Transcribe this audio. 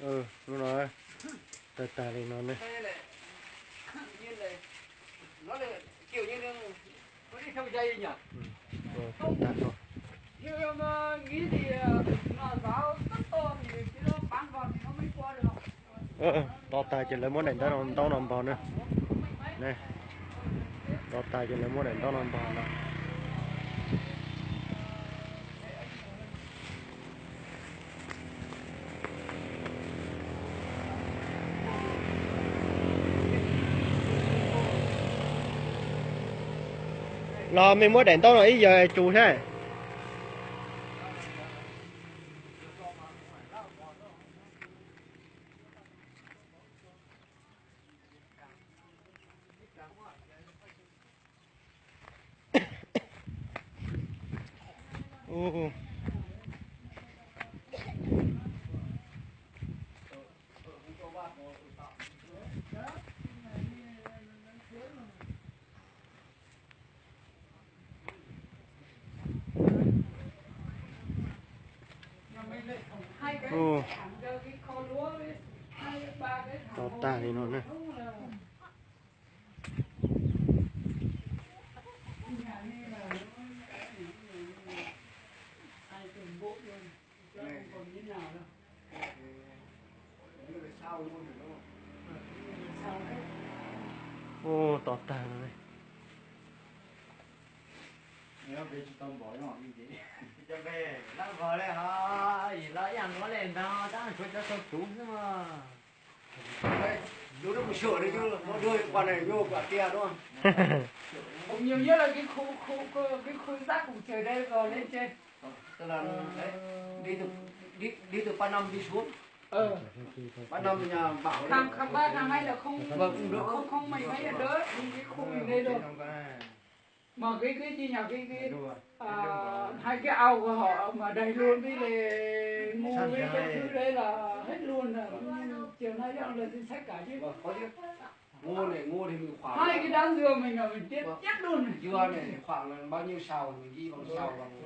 Ừ đúng rồi, tài tài này nó này. Đây này, như này, nó là kiểu như nó đi theo dây nhỉ? Rồi tài tài rồi. Như em nghĩ thì nó giáo rất to thì cái nó bắn vào thì nó mới qua được. To tài chỉ lấy muốn đánh tao nằm vào nữa. Này, to tài chỉ lấy muốn đánh tao nằm vào nữa. Là mình muốn đánh tao là ý giờ chủ thế. Ồ. Ồ. To tài thì nó này. Ô, to tài này. Nếu về chúng tôi bỏ nhỏ như thế cho về nó vào đây ha gì nó ăn nó lên nó đang chuẩn cho sâu trúng mà đây đủ nó cũng sửa đấy chứ nó đưa quả này vô quả kia đúng không? Cũng nhiều nhất là cái khu rác cũng trời đây rồi lên trên tức là đấy đi từ Pan đi xuống Pan nhà bảo thằng ba thằng hai là không vâng được không mày mấy đỡ cái khu mình đây rồi mà cái gì nhỉ cái hai cái ao của họ mà đầy luôn với lại ngu với cái thứ đấy là hết luôn rồi chiều nay đang là danh sách cả chứ ngô thì mình khoảng hai cái đám dừa mình là mình chết chết luôn này. Dừa này khoảng là bao nhiêu sào mình ghi bằng sào bằng